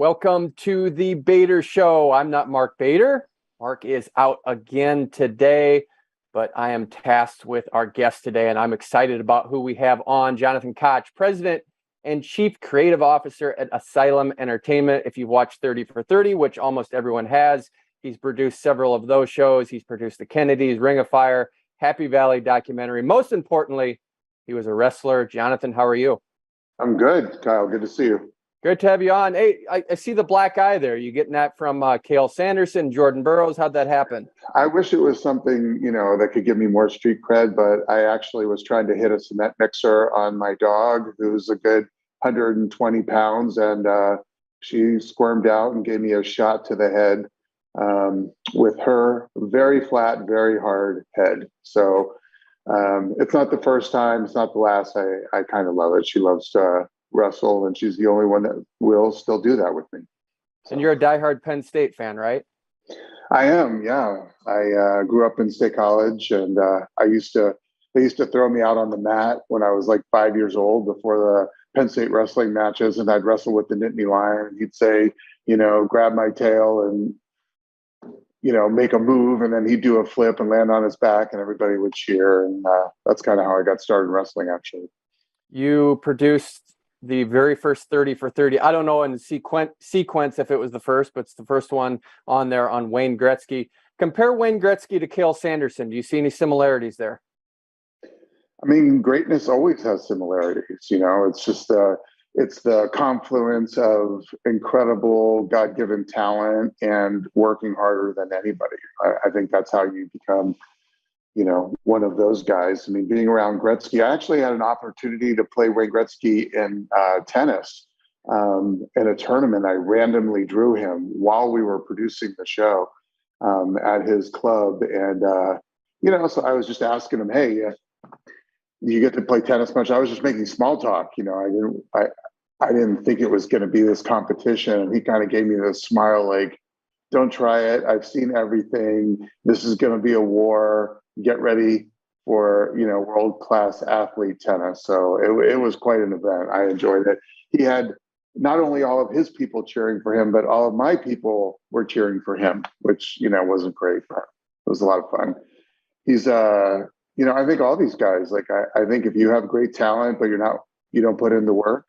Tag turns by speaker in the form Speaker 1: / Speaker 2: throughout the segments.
Speaker 1: Welcome to the Bader Show. I'm not Mark Bader. Mark is out again today, but I am tasked with our guest today, and I'm excited about who we have on. Jonathan Koch, President and Chief Creative Officer at Asylum Entertainment. If you've watched 30 for 30, which almost everyone has, he's produced several of those shows. He's produced The Kennedys, Ring of Fire, Happy Valley documentary. Most importantly, he was a wrestler. Jonathan, how are you?
Speaker 2: I'm good, Kyle. Good to see you.
Speaker 1: Good to have you on. Hey, I see the black eye there. You getting that from Cale Sanderson, Jordan Burroughs? How'd that happen?
Speaker 2: I wish it was something, that could give me more street cred, but I actually was trying to hit a cement mixer on my dog, who's a good 120 pounds, and she squirmed out and gave me a shot to the head with her very flat, very hard head. So it's not the first time. It's not the last. I kind of love it. She loves to wrestle, and she's the only one that will still do that with me.
Speaker 1: So. And you're a diehard Penn State fan, right?
Speaker 2: I am, yeah. I grew up in State College, and they used to throw me out on the mat when I was like 5 years old before the Penn State wrestling matches, and I'd wrestle with the Nittany Lion, and he'd say, grab my tail and make a move, and then he'd do a flip and land on his back, and everybody would cheer, and that's kind of how I got started in wrestling, actually.
Speaker 1: You produced the very first 30 for 30. I don't know in sequence if it was the first, but it's the first one on there on Wayne Gretzky. Compare Wayne Gretzky to Cale Sanderson. Do you see any similarities there?
Speaker 2: I mean, greatness always has similarities. It's just it's the confluence of incredible God-given talent and working harder than anybody. I think that's how you become one of those guys. I mean, being around Gretzky, I actually had an opportunity to play Wayne Gretzky in tennis in a tournament. I randomly drew him while we were producing the show at his club. And, so I was just asking him, hey, you get to play tennis much? I was just making small talk. I didn't think it was going to be this competition. And he kind of gave me this smile, like, don't try it. I've seen everything. This is going to be a war. Get ready for, world-class athlete tennis. So it was quite an event. I enjoyed it. He had not only all of his people cheering for him, but all of my people were cheering for him, which, wasn't great, but it was a lot of fun. He's, I think all these guys, like, I think if you have great talent, but you don't put in the work,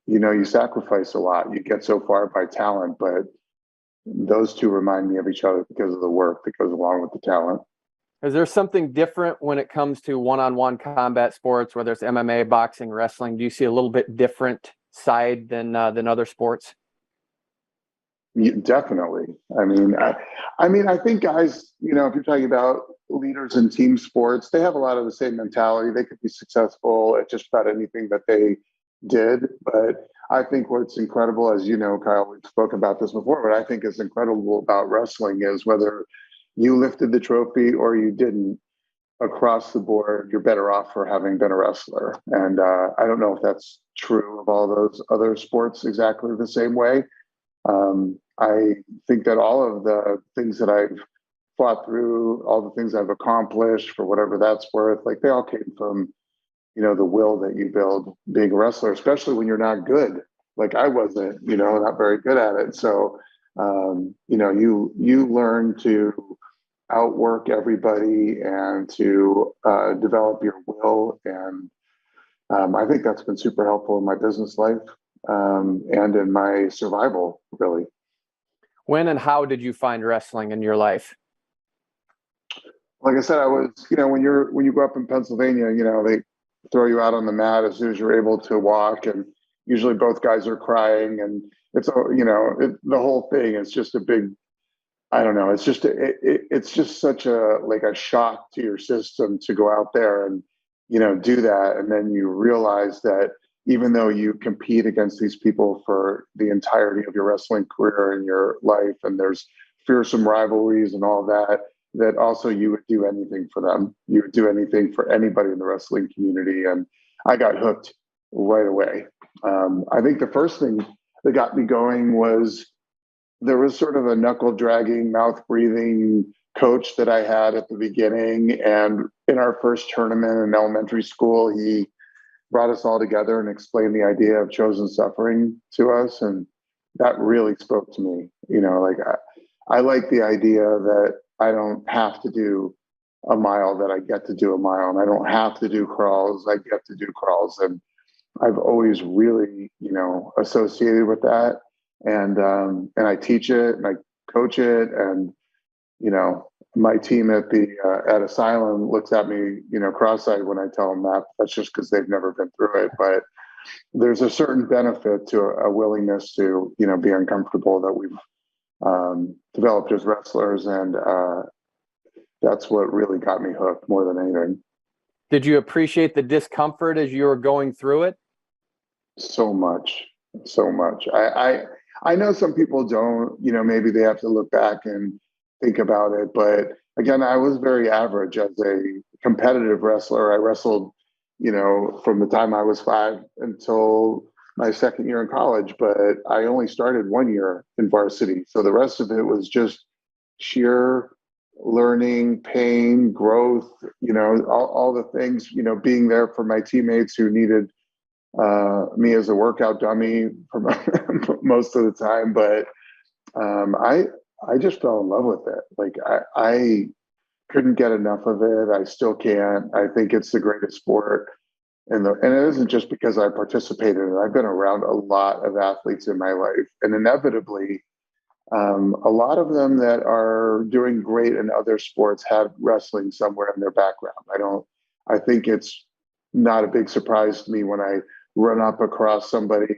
Speaker 2: you sacrifice a lot. You get so far by talent, but those two remind me of each other because of the work that goes along with the talent.
Speaker 1: Is there something different when it comes to one-on-one combat sports, whether it's MMA, boxing, wrestling? Do you see a little bit different side than other sports?
Speaker 2: Definitely. I mean, I think guys, if you're talking about leaders in team sports, they have a lot of the same mentality. They could be successful at just about anything that they did, but I think what's incredible, as you know, Kyle, we've spoken about this before, what I think is incredible about wrestling is whether you lifted the trophy or you didn't, across the board, you're better off for having been a wrestler. And I don't know if that's true of all those other sports exactly the same way. I think that all of the things that I've fought through, all the things I've accomplished, for whatever that's worth, like they all came from the will that you build being a wrestler, especially when you're not good. Like I wasn't, not very good at it. So, you learn to outwork everybody and to develop your will. And I think that's been super helpful in my business life and in my survival, really.
Speaker 1: When and how did you find wrestling in your life?
Speaker 2: Like I said, I was, when you grow up in Pennsylvania, they throw you out on the mat as soon as you're able to walk, and usually both guys are crying, and it's the whole thing is just a big, I don't know, it's just such a shock to your system to go out there and do that, and then you realize that even though you compete against these people for the entirety of your wrestling career and your life, and there's fearsome rivalries and all that, that also you would do anything for them. You would do anything for anybody in the wrestling community. And I got hooked right away. I think the first thing that got me going was there was sort of a knuckle dragging, mouth breathing coach that I had at the beginning. And in our first tournament in elementary school, he brought us all together and explained the idea of chosen suffering to us. And that really spoke to me. Like I like the idea that I don't have to do a mile, that I get to do a mile, and I don't have to do crawls, I get to do crawls. And I've always really, associated with that. And I teach it and I coach it. And, my team at Asylum looks at me, cross-eyed when I tell them that. That's just because they've never been through it. But there's a certain benefit to a willingness to, be uncomfortable that we've developed as wrestlers. And that's what really got me hooked more than anything.
Speaker 1: Did you appreciate the discomfort as you were going through it?
Speaker 2: So much. I know some people don't, maybe they have to look back and think about it. But again, I was very average as a competitive wrestler. I wrestled, from the time I was 5 until my second year in college, but I only started 1 year in varsity. So the rest of it was just sheer learning, pain, growth, all the things, being there for my teammates who needed me as a workout dummy for most of the time. But I just fell in love with it. Like I couldn't get enough of it. I still can't. I think it's the greatest sport. And it isn't just because I participated in it. I've been around a lot of athletes in my life, and inevitably, a lot of them that are doing great in other sports have wrestling somewhere in their background. I think it's not a big surprise to me when I run up across somebody,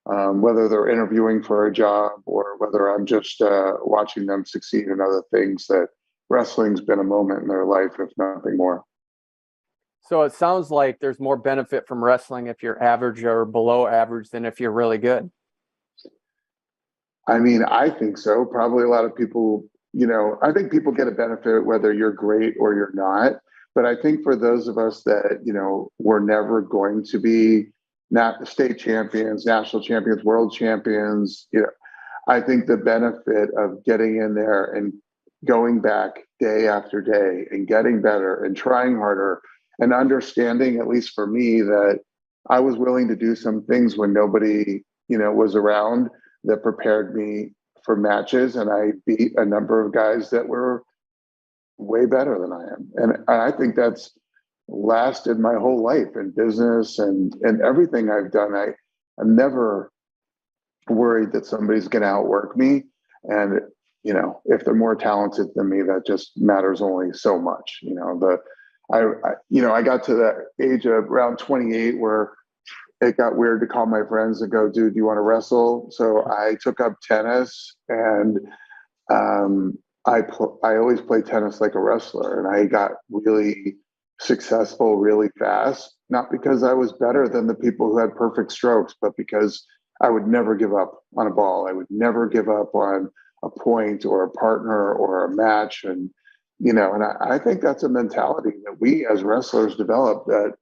Speaker 2: whether they're interviewing for a job or whether I'm just watching them succeed in other things, that wrestling's been a moment in their life, if nothing more.
Speaker 1: So it sounds like there's more benefit from wrestling if you're average or below average than if you're really good.
Speaker 2: I mean, I think so. Probably a lot of people, I think people get a benefit whether you're great or you're not. But I think for those of us that, we're never going to be state champions, national champions, world champions, I think the benefit of getting in there and going back day after day and getting better and trying harder and understanding, at least for me, that I was willing to do some things when nobody, was around, that prepared me for matches. And I beat a number of guys that were way better than I am. And I think that's lasted my whole life in business and everything I've done. I'm never worried that somebody's going to outwork me. And, if they're more talented than me, that just matters only so much. I got to that age of around 28 where it got weird to call my friends and go, dude, do you want to wrestle? So I took up tennis, and I always played tennis like a wrestler, and I got really successful really fast, not because I was better than the people who had perfect strokes, but because I would never give up on a ball. I would never give up on a point or a partner or a match. And, and I think that's a mentality that we as wrestlers develop that,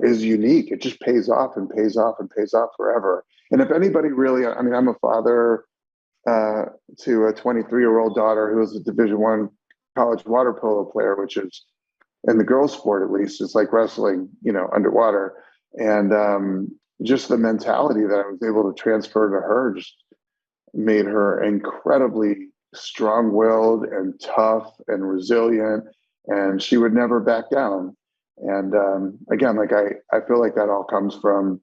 Speaker 2: is unique. It just pays off and pays off and pays off forever. And if anybody really, I'm a father to a 23-year-old daughter who is a Division I college water polo player, which is, in the girls' sport at least, it's like wrestling, underwater. And just the mentality that I was able to transfer to her just made her incredibly strong-willed and tough and resilient, and she would never back down. And again, like I feel like that all comes from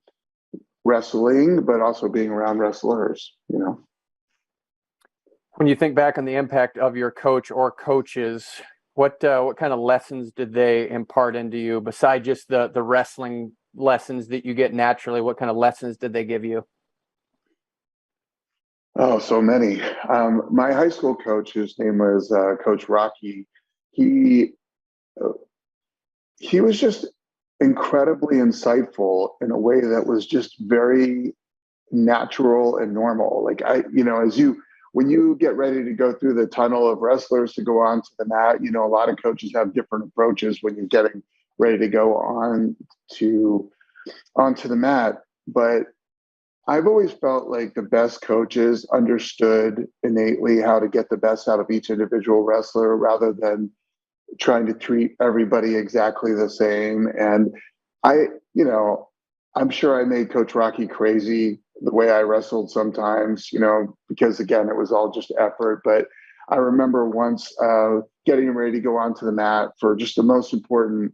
Speaker 2: wrestling, but also being around wrestlers,
Speaker 1: When you think back on the impact of your coach or coaches, what kind of lessons did they impart into you besides just the wrestling lessons that you get naturally? What kind of lessons did they give you?
Speaker 2: Oh, so many. My high school coach, whose name was Coach Rocky, he was just incredibly insightful in a way that was just very natural and normal. Like when you get ready to go through the tunnel of wrestlers to go onto the mat, a lot of coaches have different approaches when you're getting ready to go onto the mat. But I've always felt like the best coaches understood innately how to get the best out of each individual wrestler rather than trying to treat everybody exactly the same. And I, you know, I'm sure I made Coach Rocky crazy the way I wrestled sometimes, because again, it was all just effort. But I remember once getting ready to go onto the mat for just the most important,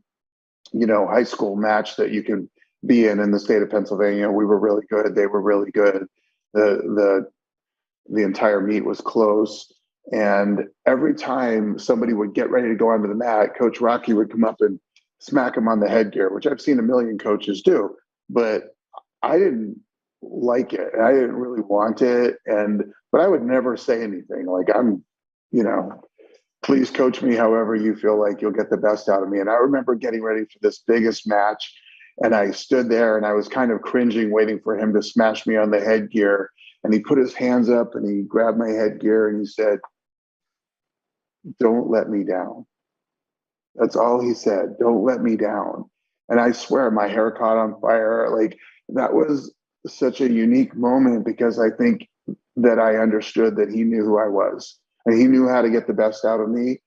Speaker 2: high school match that you can be in the state of Pennsylvania. We were really good. They were really good. The entire meet was close. And every time somebody would get ready to go onto the mat, Coach Rocky would come up and smack him on the headgear, which I've seen a million coaches do. But I didn't like it. I didn't really want it. But I would never say anything. Like, you know, please coach me however you feel like you'll get the best out of me. And I remember getting ready for this biggest match. And I stood there and I was kind of cringing, waiting for him to smash me on the headgear. And he put his hands up and he grabbed my headgear and he said, "Don't let me down." That's all he said. "Don't let me down." And I swear my hair caught on fire. Like, that was such a unique moment because I think that I understood that he knew who I was and he knew how to get the best out of me.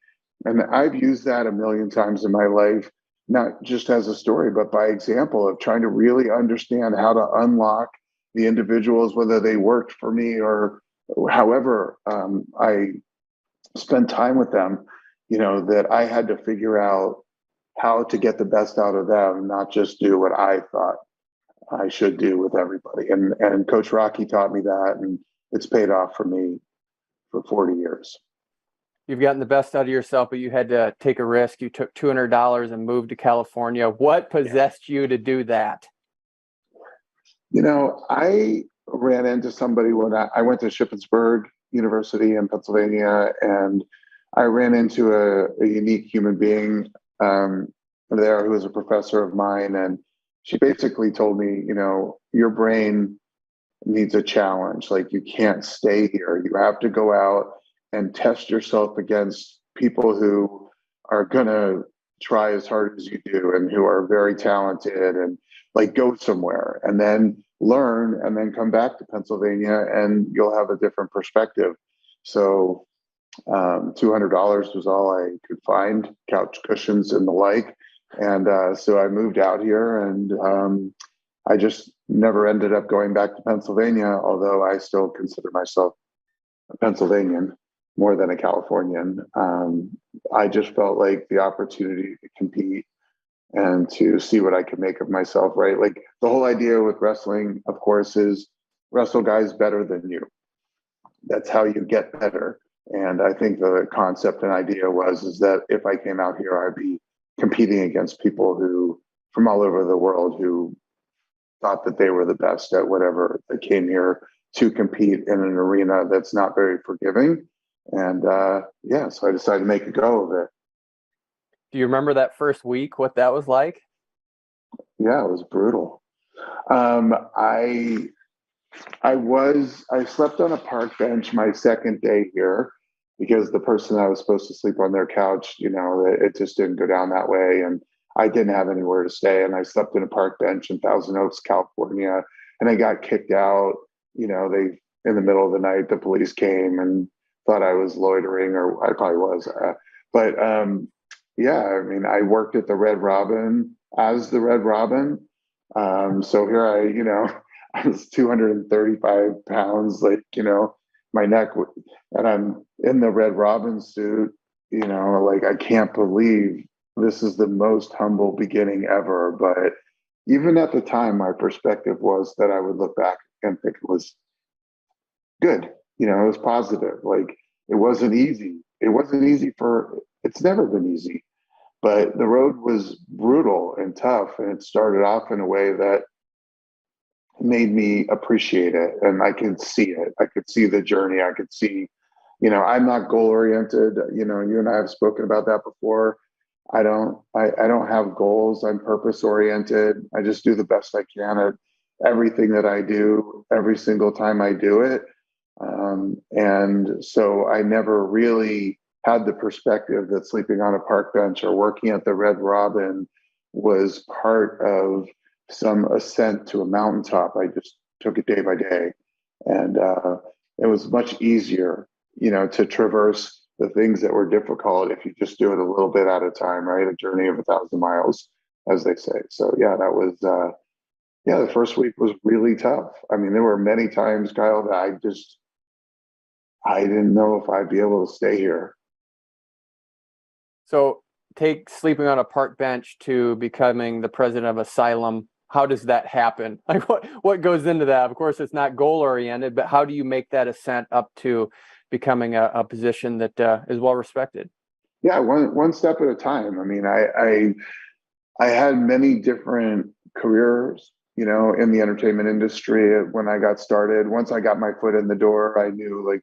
Speaker 2: And I've used that a million times in my life, not just as a story, but by example of trying to really understand how to unlock the individuals, whether they worked for me or however I spent time with them, that I had to figure out how to get the best out of them, not just do what I thought I should do with everybody. And Coach Rocky taught me that, and it's paid off for me for 40 years.
Speaker 1: You've gotten the best out of yourself, but you had to take a risk. You took $200 and moved to California. What possessed you to do that?
Speaker 2: I ran into somebody when I went to Shippensburg University in Pennsylvania, and I ran into a unique human being there who was a professor of mine. And she basically told me, your brain needs a challenge. Like, you can't stay here. You have to go out and test yourself against people who are going to try as hard as you do and who are very talented, and like, go somewhere and then learn and then come back to Pennsylvania and you'll have a different perspective. So $200 was all I could find, couch cushions and the like. And so I moved out here, and I just never ended up going back to Pennsylvania, although I still consider myself a Pennsylvanian more than a Californian. I just felt like the opportunity to compete and to see what I could make of myself, right? Like, the whole idea with wrestling, of course, is wrestle guys better than you. That's how you get better. And I think the concept and idea is that if I came out here, I'd be competing against people who from all over the world who thought that they were the best at whatever they came here to compete in an arena that's not very forgiving. And so I decided to make a go of it.
Speaker 1: Do you remember that first week, what that was like?
Speaker 2: Yeah, it was brutal. I slept on a park bench my second day here because the person I was supposed to sleep on their couch, it just didn't go down that way. And I didn't have anywhere to stay. And I slept in a park bench in Thousand Oaks, California, and I got kicked out. In the middle of the night, the police came and thought I was loitering, or I probably was. I worked at the Red Robin as the Red Robin. So here I was 235 pounds, my neck, and I'm in the Red Robin suit, like, I can't believe this is the most humble beginning ever. But even at the time, my perspective was that I would look back and think it was good. It was positive. Like, it wasn't easy. It's never been easy, but the road was brutal and tough. And it started off in a way that made me appreciate it. And I could see it. I could see the journey. I could see, I'm not goal oriented. You and I have spoken about that before. I don't have goals. I'm purpose oriented. I just do the best I can at everything that I do every single time I do it. And so I never really had the perspective that sleeping on a park bench or working at the Red Robin was part of some ascent to a mountaintop. I just took it day by day. And it was much easier, to traverse the things that were difficult if you just do it a little bit at a time, right? A journey of 1,000 miles. as they say. So yeah, that was the first week was really tough. I mean, there were many times, Kyle, that I didn't know if I'd be able to stay here.
Speaker 1: So take sleeping on a park bench to becoming the president of Asylum. How does that happen? Like what goes into that? Of course, it's not goal oriented, but how do you make that ascent up to becoming a position that is well respected?
Speaker 2: Yeah, one step at a time. I mean, I had many different careers, in the entertainment industry when I got started. Once I got my foot in the door, I knew like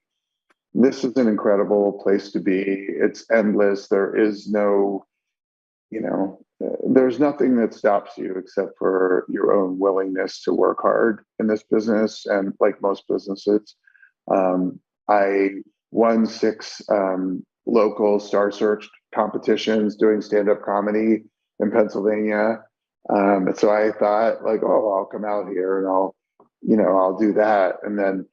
Speaker 2: this is an incredible place to be. It's endless. There is no, there's nothing that stops you except for your own willingness to work hard in this business. And like most businesses, I won 6 local Star Search competitions doing stand-up comedy in Pennsylvania. And so I thought like, oh, I'll come out here and I'll do that. And then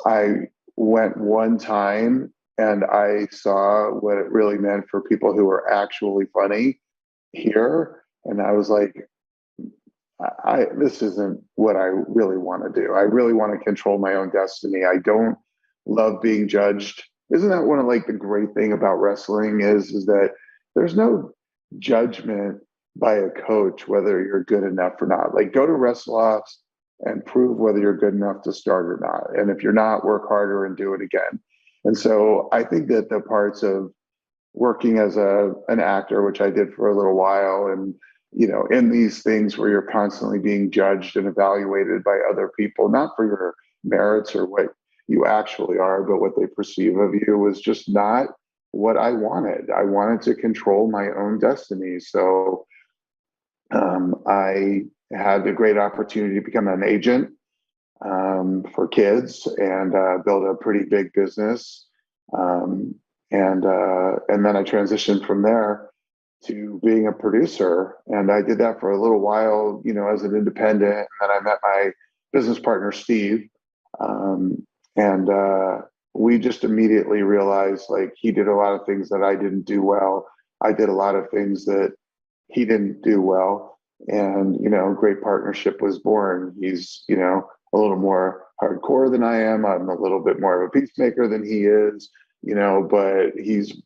Speaker 2: I went one time and I saw what it really meant for people who were actually funny here. And I was like, this isn't what I really want to do. I really want to control my own destiny. I don't love being judged. Isn't that one of like the great thing about wrestling is that there's no judgment by a coach whether you're good enough or not. Like go to wrestle offs and prove whether you're good enough to start or not. And if you're not, work harder and do it again. And so I think that the parts of working as an actor, which I did for a little while, and in these things where you're constantly being judged and evaluated by other people, not for your merits or what you actually are, but what they perceive of you, was just not what I wanted. I wanted to control my own destiny. So I had a great opportunity to become an agent for kids and build a pretty big business. And then I transitioned from there to being a producer. And I did that for a little while, as an independent. And then I met my business partner, Steve. And we just immediately realized like he did a lot of things that I didn't do well. I did a lot of things that he didn't do well. And, great partnership was born. He's, a little more hardcore than I am. I'm a little bit more of a peacemaker than he is, but he's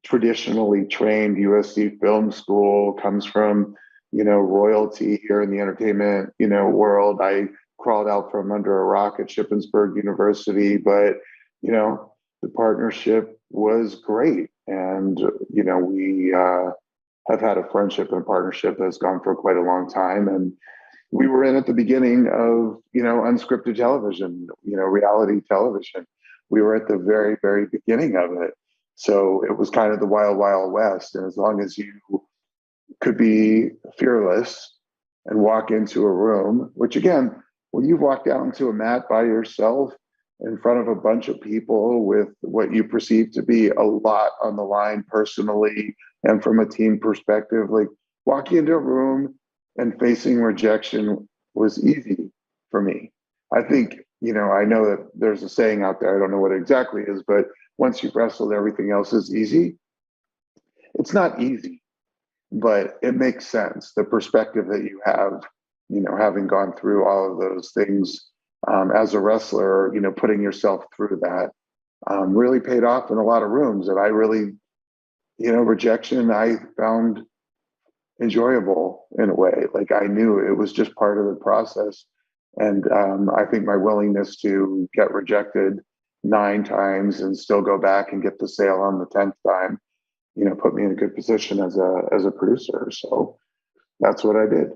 Speaker 2: traditionally trained USC film school, comes from, royalty here in the entertainment, world. I crawled out from under a rock at Shippensburg University, but, the partnership was great. And, we have had a friendship and partnership that's gone for quite a long time. And we were in at the beginning of, unscripted television, reality television. We were at the very, very beginning of it. So it was kind of the wild, wild west. And as long as you could be fearless and walk into a room, which again, when you walk out into a mat by yourself in front of a bunch of people with what you perceive to be a lot on the line personally and from a team perspective, like walking into a room and facing rejection was easy for me. I think, I know that there's a saying out there, I don't know what it exactly is, but once you've wrestled, everything else is easy. It's not easy, but it makes sense. The perspective that you have, having gone through all of those things as a wrestler, putting yourself through that really paid off in a lot of rooms. And I really, rejection I found enjoyable in a way. Like I knew it was just part of the process. And I think my willingness to get rejected 9 times and still go back and get the sale on the 10th time, put me in a good position as a producer. So that's what I did.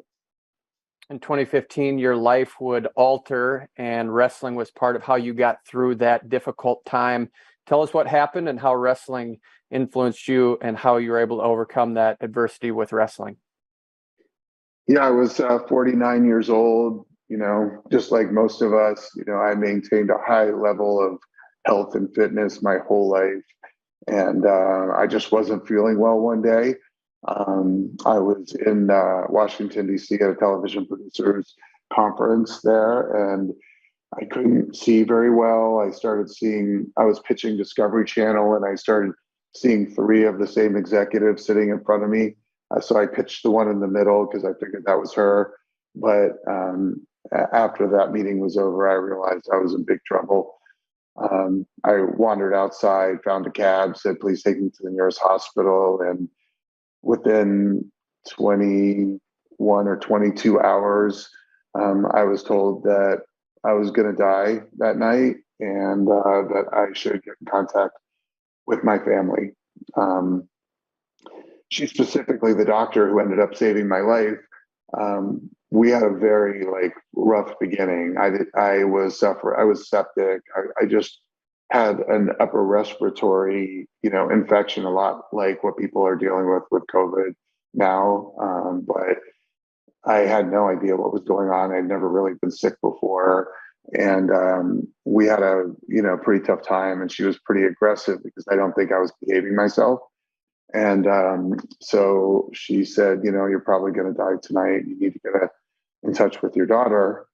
Speaker 1: In 2015, your life would alter, and wrestling was part of how you got through that difficult time. Tell us what happened and how wrestling influenced you and how you were able to overcome that adversity with wrestling.
Speaker 2: Yeah, I was 49 years old, just like most of us, I maintained a high level of health and fitness my whole life. And I just wasn't feeling well one day. I was in Washington, D.C. at a television producers conference there, and I couldn't see very well. I was pitching Discovery Channel, and I started seeing 3 of the same executives sitting in front of me So I pitched the one in the middle because I figured that was her. But after that meeting was over, I realized I was in big trouble. I wandered outside, found a cab, said, please take me to the nearest hospital. And within 21 or 22 hours, I was told that I was going to die that night and that I should get in contact with my family. She specifically, the doctor who ended up saving my life, we had a very rough beginning. I was septic. I just had an upper respiratory, infection, a lot like what people are dealing with COVID now. But I had no idea what was going on. I'd never really been sick before. And we had a, pretty tough time, and she was pretty aggressive because I don't think I was behaving myself. And so she said, you're probably going to die tonight. You need to get in touch with your daughter.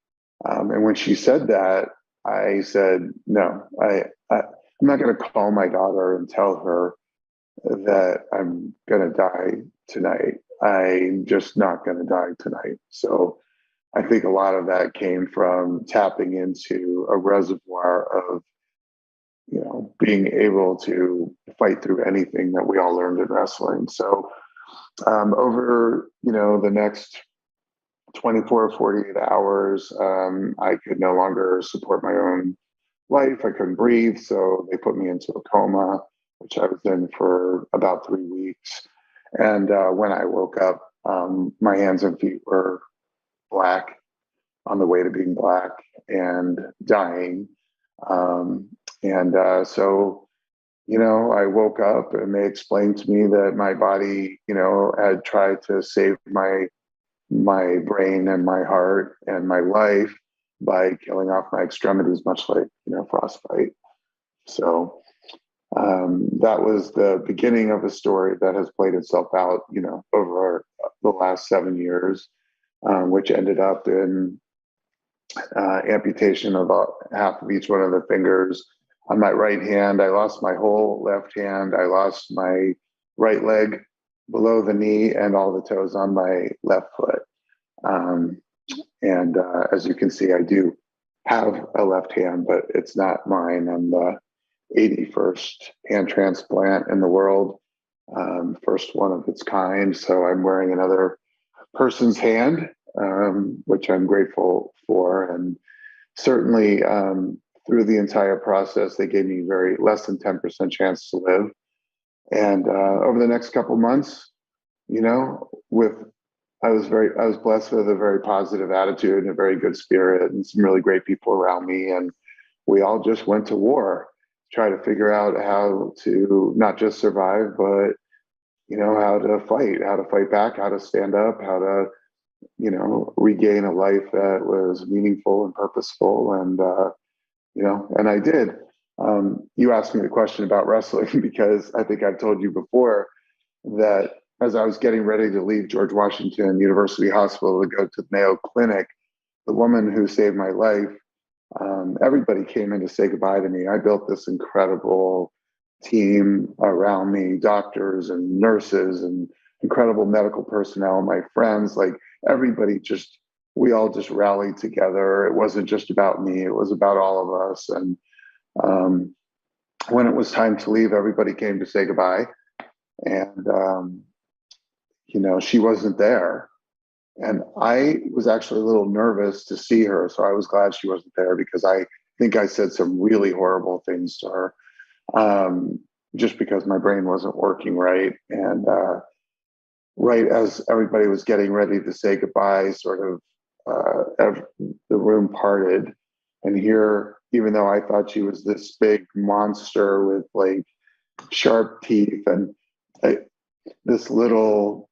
Speaker 2: And when she said that, I said, no, I'm not going to call my daughter and tell her that I'm going to die tonight. I'm just not going to die tonight. So I think a lot of that came from tapping into a reservoir of, being able to fight through anything that we all learned in wrestling. So over, the next 24 or 48 hours, I could no longer support my own life. I couldn't breathe. So they put me into a coma, which I was in for about 3 weeks. And when I woke up, my hands and feet were black, on the way to being black and dying. So, I woke up and they explained to me that my body, had tried to save my brain and my heart and my life by killing off my extremities, much like, frostbite. So that was the beginning of a story that has played itself out, over the last 7 years, which ended up in amputation of about half of each one of the fingers. On my right hand, I lost my whole left hand. I lost my right leg below the knee and all the toes on my left foot. As you can see, I do have a left hand, but it's not mine. I'm the 81st hand transplant in the world, first one of its kind. So I'm wearing another person's hand, which I'm grateful for. And certainly through the entire process, they gave me less than 10% chance to live. And over the next couple months, I was blessed with a very positive attitude and a very good spirit and some really great people around me. And we all just went to war, try to figure out how to not just survive, but, how to fight back, how to stand up, how to, regain a life that was meaningful and purposeful. And, and I did. You asked me the question about wrestling because I think I've told you before that as I was getting ready to leave George Washington University Hospital to go to the Mayo Clinic, the woman who saved my life, everybody came in to say goodbye to me. I built this incredible team around me, doctors and nurses and incredible medical personnel, my friends, everybody we all just rallied together. It wasn't just about me, it was about all of us. And when it was time to leave, everybody came to say goodbye. And, she wasn't there. And I was actually a little nervous to see her. So I was glad she wasn't there because I think I said some really horrible things to her, just because my brain wasn't working right. And right as everybody was getting ready to say goodbye, the room parted. And here, even though I thought she was this big monster with sharp teeth and this little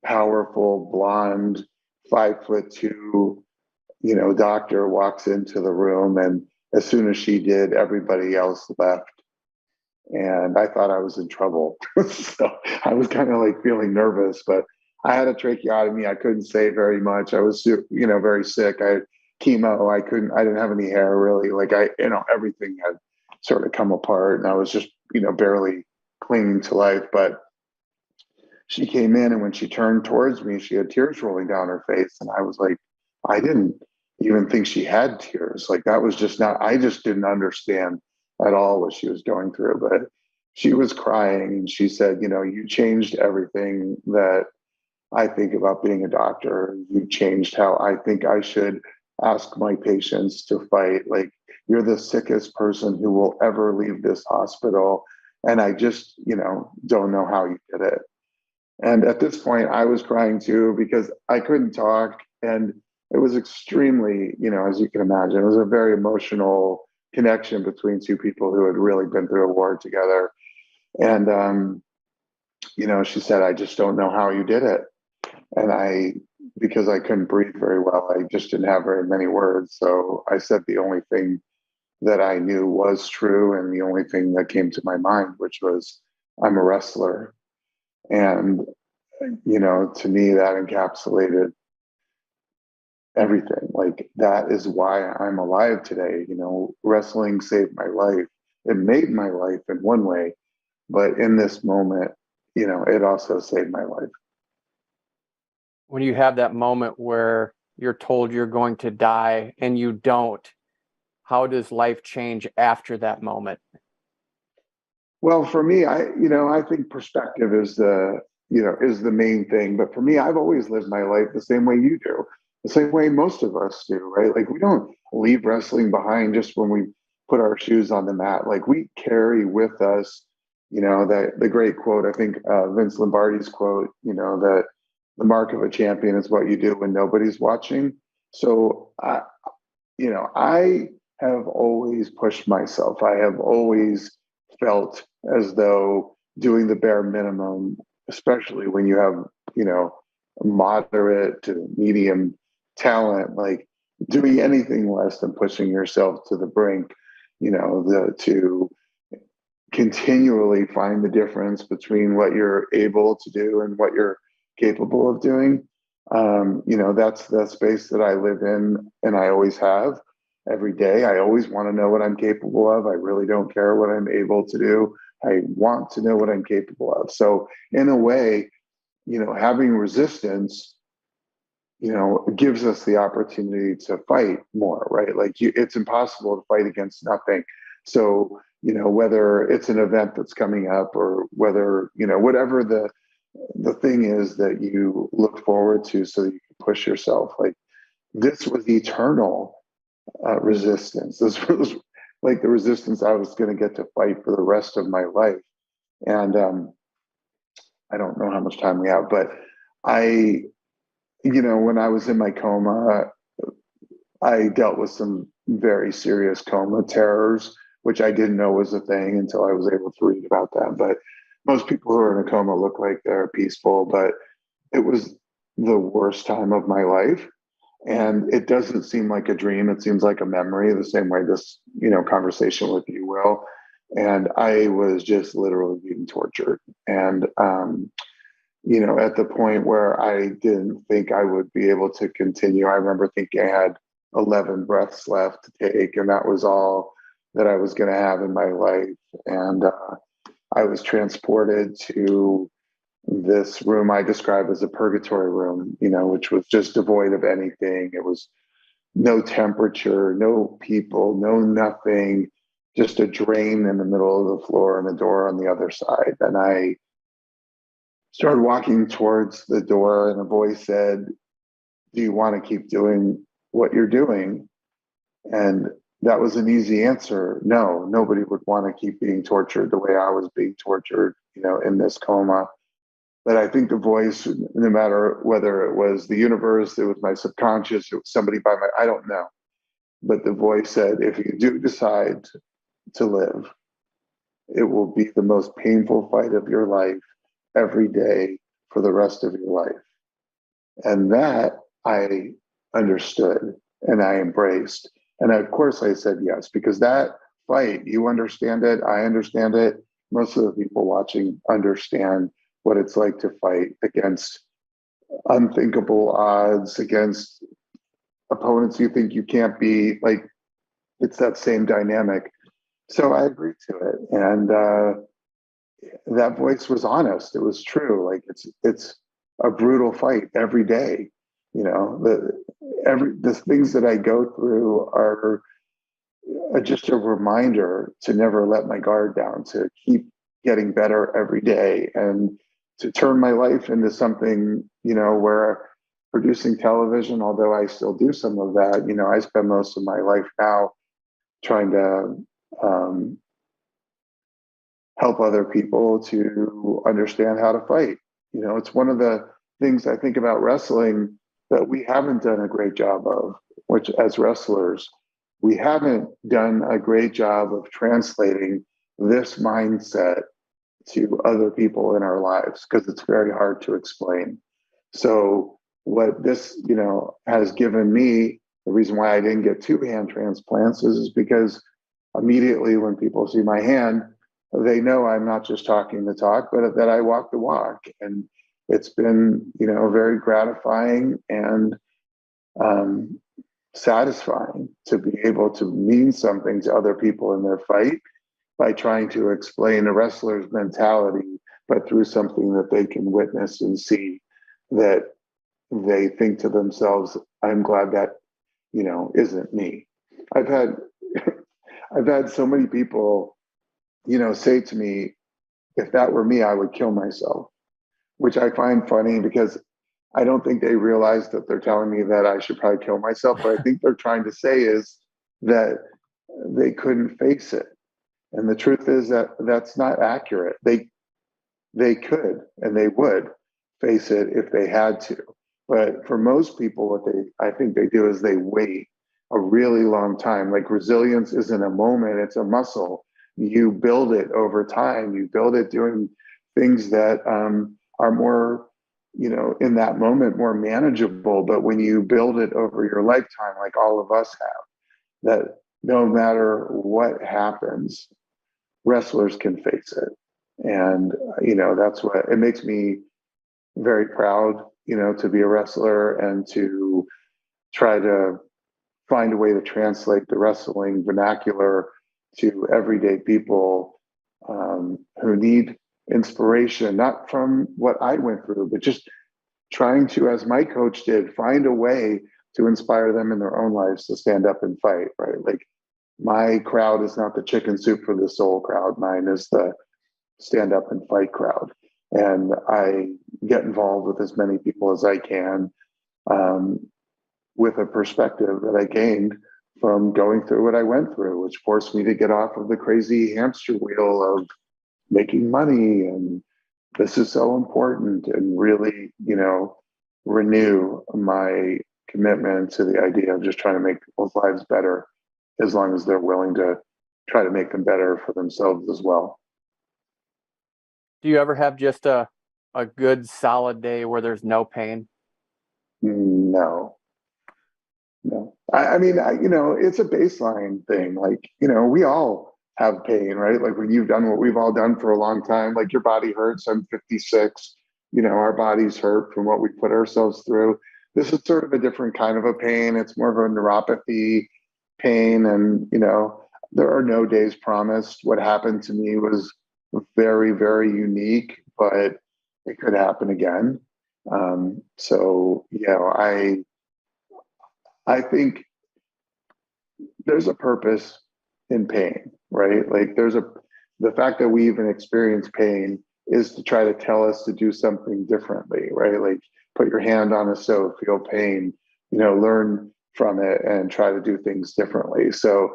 Speaker 2: powerful blonde 5'2", doctor walks into the room, and as soon as she did, everybody else left. And I thought I was in trouble. So I was kind of feeling nervous, but I had a tracheotomy. I couldn't say very much. I was, very sick. I had chemo. I didn't have any hair really. Everything had sort of come apart, and I was just, barely clinging to life. But she came in, and when she turned towards me, she had tears rolling down her face. And I was like, I didn't even think she had tears. Like, that was just not, I just didn't understand at all what she was going through. But she was crying, and she said, you know, you changed everything that I think about being a doctor. You changed how I think I should ask my patients to fight. Like, you're the sickest person who will ever leave this hospital. And I just, you know, don't know how you did it. And at this point, I was crying too, because I couldn't talk. And it was extremely, you know, as you can imagine, it was a very emotional connection between two people who had really been through a war together. And, you know, she said, I just don't know how you did it. And because I couldn't breathe very well, I just didn't have very many words. So I said the only thing that I knew was true, and the only thing that came to my mind, which was, I'm a wrestler. And, you know, to me, that encapsulated everything. Like, that is why I'm alive today. You know, wrestling saved my life. It made my life in one way, but in this moment, you know, it also saved my life.
Speaker 1: When you have that moment where you're told you're going to die and you don't, how does life change after that moment?
Speaker 2: Well, for me, I think perspective is is the main thing. But for me, I've always lived my life the same way you do, the same way most of us do, right? Like, we don't leave wrestling behind just when we put our shoes on the mat. Like, we carry with us, you know, that the great quote, I think Vince Lombardi's quote, you know, that the mark of a champion is what you do when nobody's watching. So, I have always pushed myself. I have always felt as though doing the bare minimum, especially when you have, you know, moderate to medium talent, like, doing anything less than pushing yourself to the brink, you know, to continually find the difference between what you're able to do and what you're capable of doing. You know, that's the space that I live in, and I always have. Every day, I always want to know what I'm capable of. I really don't care what I'm able to do. I want to know what I'm capable of. So, in a way, you know, having resistance, you know, gives us the opportunity to fight more, right? Like, it's impossible to fight against nothing. So, you know, whether it's an event that's coming up, or whether, you know, whatever the thing is that you look forward to so that you can push yourself, like, this was eternal resistance. This was like the resistance I was going to get to fight for the rest of my life. And I don't know how much time we have, but I, you know, when I was in my coma, I dealt with some very serious coma terrors, which I didn't know was a thing until I was able to read about that. But most people who are in a coma look like they're peaceful, but it was the worst time of my life. And it doesn't seem like a dream. It seems like a memory, the same way this, you know, conversation with you will. And I was just literally being tortured. And, you know, at the point where I didn't think I would be able to continue, I remember thinking I had 11 breaths left to take, and that was all that I was going to have in my life. And I was transported to this room I describe as a purgatory room, you know, which was just devoid of anything. It was no temperature, no people, no nothing, just a drain in the middle of the floor and a door on the other side. And I started walking towards the door, and a voice said, do you want to keep doing what you're doing? And that was an easy answer. No, nobody would want to keep being tortured the way I was being tortured, you know, in this coma. But I think the voice, no matter whether it was the universe, it was my subconscious, it was somebody I don't know. But the voice said, if you do decide to live, it will be the most painful fight of your life every day for the rest of your life. And that I understood and I embraced. And of course I said yes, because that fight, you understand it, I understand it. Most of the people watching understand what it's like to fight against unthinkable odds, against opponents you think you can't beat. Like, it's that same dynamic. So I agreed to it. And that voice was honest. It was true. Like it's a brutal fight every day. You know, the things that I go through are just a reminder to never let my guard down, to keep getting better every day, and to turn my life into something, you know, where producing television, although I still do some of that, you know, I spend most of my life now trying to help other people to understand how to fight. You know, it's one of the things I think about wrestling that we haven't done a great job of, which as wrestlers, we haven't done a great job of translating this mindset to other people in our lives, because it's very hard to explain. So what this, you know, has given me, the reason why I didn't get 2 hand transplants is because immediately when people see my hand, they know I'm not just talking the talk, but that I walk the walk. And it's been, you know, very gratifying and satisfying to be able to mean something to other people in their fight by trying to explain a wrestler's mentality, but through something that they can witness and see, that they think to themselves, I'm glad that, you know, isn't me. I've had I've had so many people, you know, say to me, if that were me, I would kill myself, which I find funny because I don't think they realize that they're telling me that I should probably kill myself. What I think they're trying to say is that they couldn't face it. And the truth is that that's not accurate. They could and they would face it if they had to. But for most people, what I think they do is they wait a really long time. Like resilience isn't a moment, it's a muscle. You build it over time. You build it doing things that are more, you know, in that moment, more manageable. But when you build it over your lifetime, like all of us have, that no matter what happens, wrestlers can face it. And, you know, that's what it makes me very proud, you know, to be a wrestler and to try to find a way to translate the wrestling vernacular to everyday people who need inspiration, not from what I went through, but just trying to, as my coach did, find a way to inspire them in their own lives to stand up and fight, right? Like my crowd is not the chicken soup for the soul crowd. Mine is the stand up and fight crowd. And I get involved with as many people as I can with a perspective that I gained from going through what I went through, which forced me to get off of the crazy hamster wheel of making money and this is so important, and really, you know, renew my commitment to the idea of just trying to make people's lives better as long as they're willing to try to make them better for themselves as well.
Speaker 1: Do you ever have just a good solid day where there's no pain?
Speaker 2: No. I mean, you know, it's a baseline thing. Like, you know, we all have pain, right? Like when you've done what we've all done for a long time, like your body hurts. I'm 56. You know, our bodies hurt from what we put ourselves through. This is sort of a different kind of a pain. It's more of a neuropathy pain. And, you know, there are no days promised. What happened to me was very, very unique, but it could happen again. So, you know, I think there's a purpose in pain, right? Like the fact that we even experience pain is to try to tell us to do something differently, right? Like put your hand on a stove, feel pain, you know, learn from it and try to do things differently. So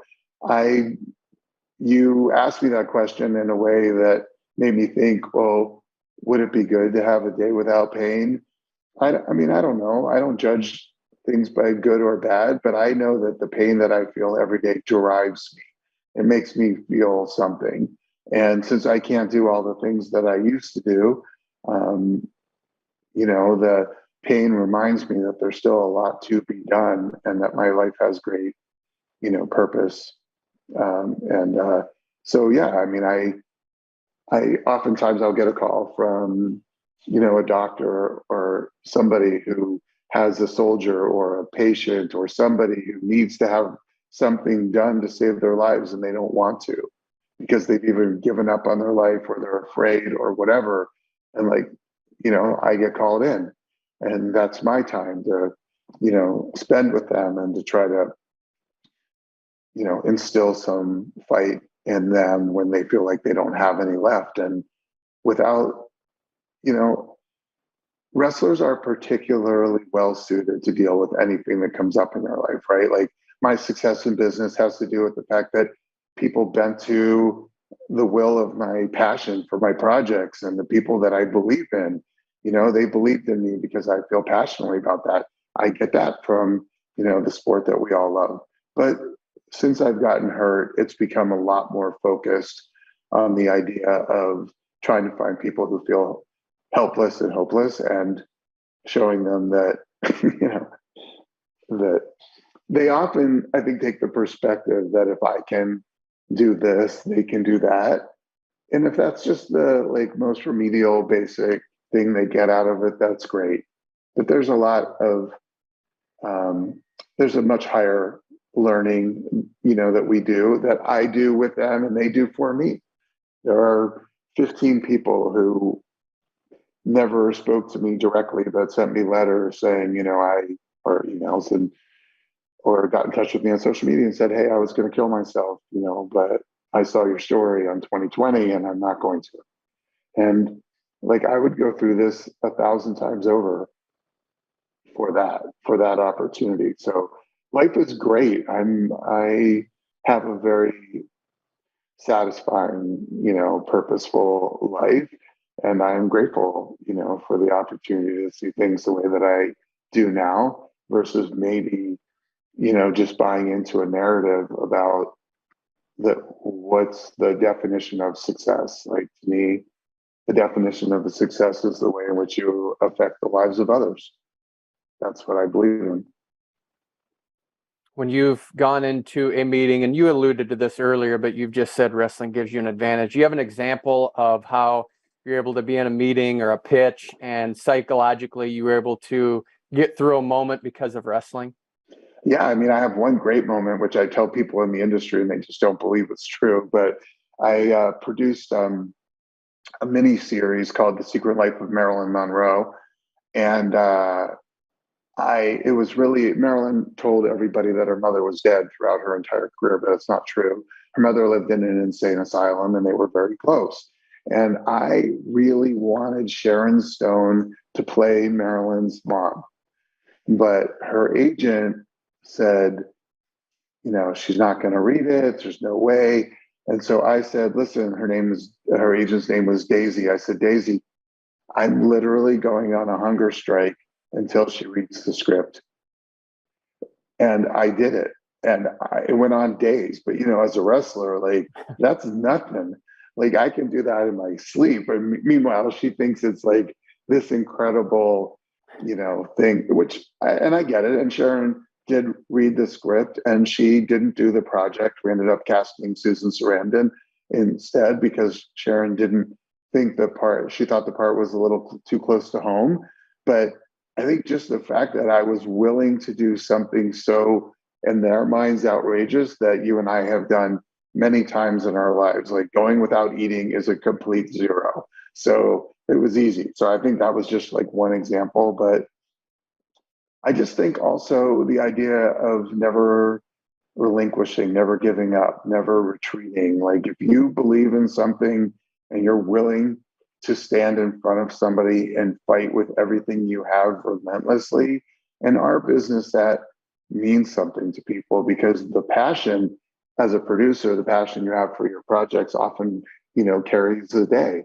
Speaker 2: you asked me that question in a way that made me think, well, would it be good to have a day without pain? I mean, I don't know. I don't judge things by good or bad, but I know that the pain that I feel every day drives me. It makes me feel something. And since I can't do all the things that I used to do, you know, the pain reminds me that there's still a lot to be done and that my life has great, you know, purpose. So, yeah, I mean, I oftentimes I'll get a call from, you know, a doctor or somebody who has a soldier or a patient or somebody who needs to have something done to save their lives and they don't want to. because they've even given up on their life or they're afraid or whatever. And like, I get called in, and that's my time to, spend with them and to try to, instill some fight in them when they feel like they don't have any left. And without, wrestlers are particularly well suited to deal with anything that comes up in their life, right? Like my success in business has to do with the fact that people bent to the will of my passion for my projects, and the people that I believe in, they believed in me because I feel passionately about that. I get that from, the sport that we all love. But since I've gotten hurt, it's become a lot more focused on the idea of trying to find people who feel helpless and hopeless, and showing them that, that they often, I think, take the perspective that if I can do this, they can do that. And if that's just the most remedial basic thing they get out of it, that's great. But there's a lot of, there's a much higher learning, that we do, that I do with them and they do for me. There are 15 people who never spoke to me directly, but sent me letters saying, or emails, and or got in touch with me on social media and said, hey, I was going to kill myself, but I saw your story on 2020 and I'm not going to. And I would go through this 1,000 times over for that opportunity. So life is great. I have a very satisfying, purposeful life. And I'm grateful, for the opportunity to see things the way that I do now versus maybe, just buying into a narrative about what's the definition of success. Like, to me, the definition of the success is the way in which you affect the lives of others. That's what I believe in.
Speaker 1: When you've gone into a meeting, and you alluded to this earlier, but you've just said wrestling gives you an advantage. Do you have an example of how you're able to be in a meeting or a pitch and psychologically you were able to get through a moment because of wrestling?
Speaker 2: Yeah, I mean, I have one great moment, which I tell people in the industry and they just don't believe it's true. But I produced a mini series called The Secret Life of Marilyn Monroe. And it was really, Marilyn told everybody that her mother was dead throughout her entire career, but it's not true. Her mother lived in an insane asylum and they were very close. And I really wanted Sharon Stone to play Marilyn's mom. But her agent said, she's not going to read it. There's no way. And so I said, listen, her agent's name was Daisy. I said, Daisy, I'm literally going on a hunger strike until she reads the script. And I did it. And it went on days. But, as a wrestler, that's nothing. I can do that in my sleep. And meanwhile, she thinks it's this incredible, thing, and I get it. And Sharon did read the script and she didn't do the project. We ended up casting Susan Sarandon instead because Sharon didn't think she thought the part was a little too close to home. But I think just the fact that I was willing to do something so, in their minds, outrageous, that you and I have done many times in our lives, going without eating is a complete zero. So it was easy. So I think that was just one example, but I just think also the idea of never relinquishing, never giving up, never retreating. If you believe in something and you're willing to stand in front of somebody and fight with everything you have relentlessly, in our business, that means something to people, because the passion as a producer, the passion you have for your projects often, carries the day.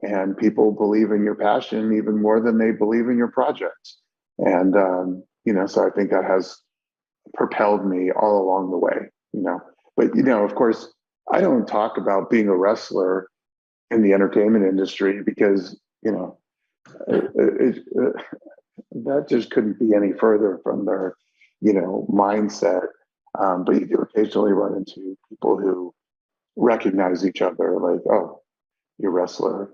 Speaker 2: And people believe in your passion even more than they believe in your projects. And, so I think that has propelled me all along the way, But, of course, I don't talk about being a wrestler in the entertainment industry because, that just couldn't be any further from their, mindset. But you do occasionally run into people who recognize each other, oh, you're a wrestler,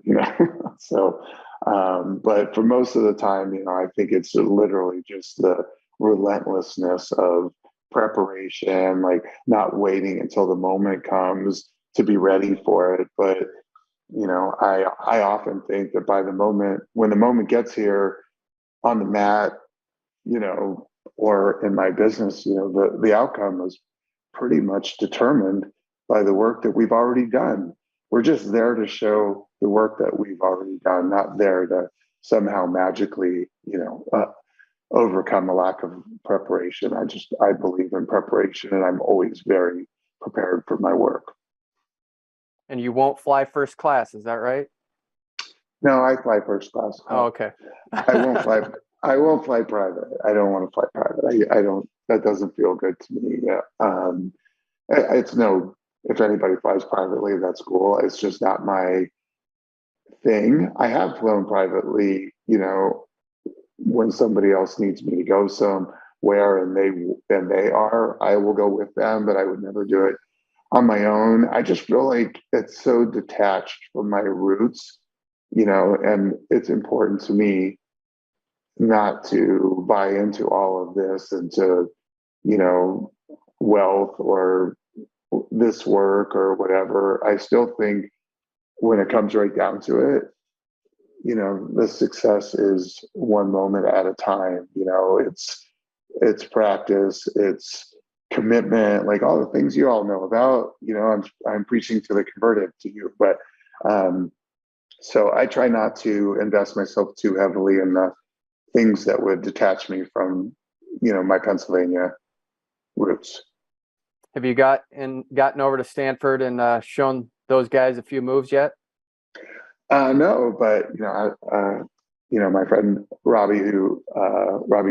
Speaker 2: So, but for most of the time, I think it's literally just the relentlessness of preparation, not waiting until the moment comes to be ready for it. But, you know, I often think that when the moment gets here on the mat, you know, or in my business, you know, the outcome is pretty much determined by the work that we've already done. We're just there to show the work that we've already done, not there to somehow magically, you know, overcome a lack of preparation. I believe in preparation, and I'm always very prepared for my work.
Speaker 1: And you won't fly first class, is that right?
Speaker 2: No, I fly first class.
Speaker 1: Oh, okay.
Speaker 2: I won't fly. I won't fly private. I don't want to fly private. I don't. That doesn't feel good to me. Yeah. It's no. If anybody flies privately, that's cool. It's just not my thing. I have flown privately, you know, when somebody else needs me to go somewhere and they are, I will go with them, but I would never do it on my own. I just feel like it's so detached from my roots, you know, and it's important to me not to buy into all of this and to, you know, wealth or this work or whatever. I still think when it comes right down to it, you know, the success is one moment at a time. You know, it's practice, it's commitment, like all the things you all know about. You know, I'm preaching to the converted to you, but so I try not to invest myself too heavily in the things that would detach me from, you know, my Pennsylvania roots.
Speaker 1: Have you gotten over to Stanford and shown those guys a few moves yet?
Speaker 2: No, but you know, my friend Robbie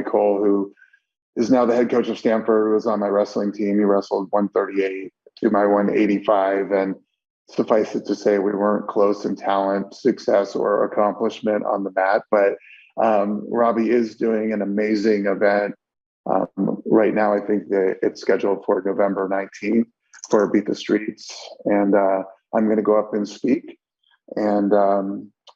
Speaker 2: Cole, who is now the head coach of Stanford, who was on my wrestling team. He wrestled 138 to my 185, and suffice it to say, we weren't close in talent, success, or accomplishment on the mat. But Robbie is doing an amazing event right now. I think that it's scheduled for November 19th for Beat the Streets, and I'm going to go up and speak and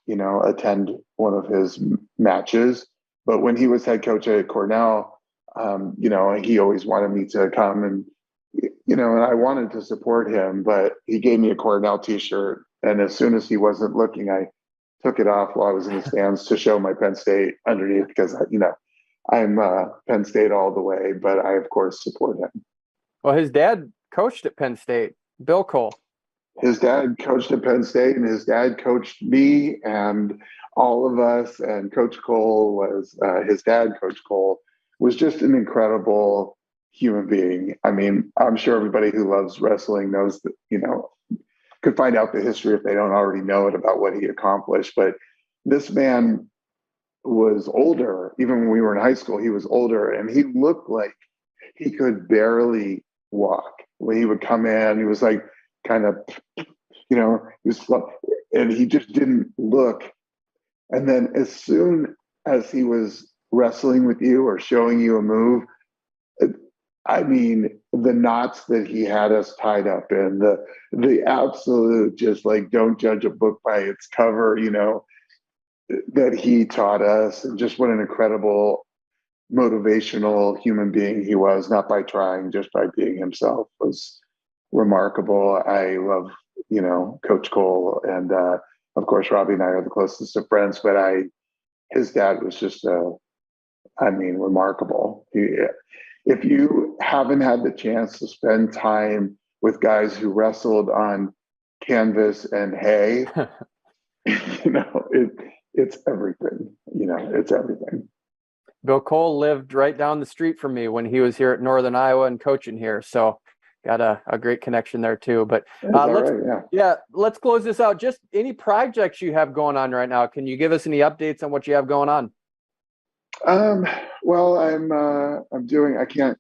Speaker 2: you know, attend one of his matches. But when he was head coach at Cornell, you know, he always wanted me to come, and you know, and I wanted to support him, but he gave me a Cornell t-shirt, and as soon as he wasn't looking, I took it off while I was in the stands to show my Penn State underneath, because you know, I'm Penn State all the way, but I of course support him.
Speaker 1: Well, his dad coached at Penn State, Bill Cole.
Speaker 2: His dad coached at Penn State, and his dad coached me and all of us. And Coach Cole was his dad. Coach Cole was just an incredible human being. I mean, I'm sure everybody who loves wrestling knows that, you know, could find out the history if they don't already know it about what he accomplished. But this man was older. Even when we were in high school, he was older, and he looked like he could barely walk. When he would come in, he was like, kind of, you know, he was slow, and he just didn't look. And then as soon as he was wrestling with you or showing you a move, I mean, the knots that he had us tied up in, the absolute, just like, don't judge a book by its cover, you know, that he taught us, and just what an incredible motivational human being he was, not by trying, just by being himself, was remarkable. I love, you know, Coach Cole, and of course Robbie and I are the closest of friends, but his dad was just I mean, remarkable. If you haven't had the chance to spend time with guys who wrestled on canvas and hay, you know, it's everything. You know, it's everything.
Speaker 1: Bill Cole lived right down the street from me when he was here at Northern Iowa and coaching here. So got a great connection there too. But let's close this out. Just any projects you have going on right now. Can you give us any updates on what you have going on?
Speaker 2: Well, I'm doing, I can't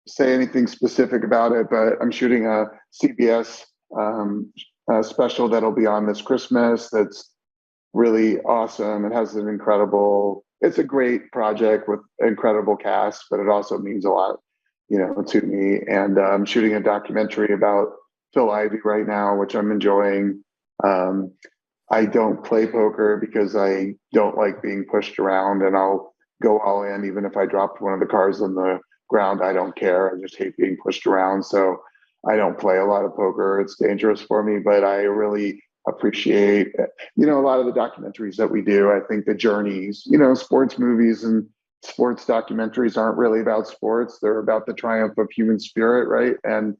Speaker 2: say anything specific about it, but I'm shooting a CBS special that'll be on this Christmas. That's really awesome. It has it's a great project with incredible cast, but it also means a lot, you know, to me. And I'm shooting a documentary about Phil Ivey right now, which I'm enjoying. I don't play poker because I don't like being pushed around, and I'll go all in. Even if I dropped one of the cards on the ground, I don't care. I just hate being pushed around. So I don't play a lot of poker. It's dangerous for me, but I really appreciate, a lot of the documentaries that we do. I think the journeys, sports movies and sports documentaries aren't really about sports. They're about the triumph of human spirit, right? And,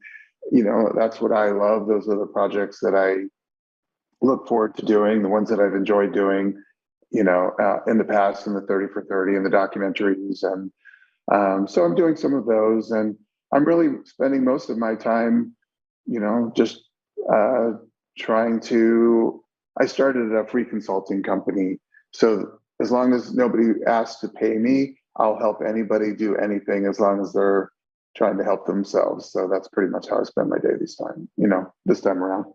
Speaker 2: that's what I love. Those are the projects that I look forward to doing, the ones that I've enjoyed doing, in the past, in the 30 for 30 and the documentaries. And so I'm doing some of those, and I'm really spending most of my time, just trying to. I started a free consulting company, so as long as nobody asks to pay me, I'll help anybody do anything as long as they're trying to help themselves. So that's pretty much how I spend my day this time around.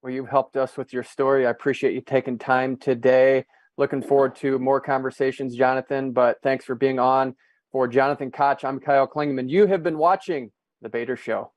Speaker 1: Well, you've helped us with your story. I appreciate you taking time today. Looking forward to more conversations, Jonathan, but thanks for being on. For Jonathan Koch, I'm Kyle Klingeman. You have been watching The Bader Show.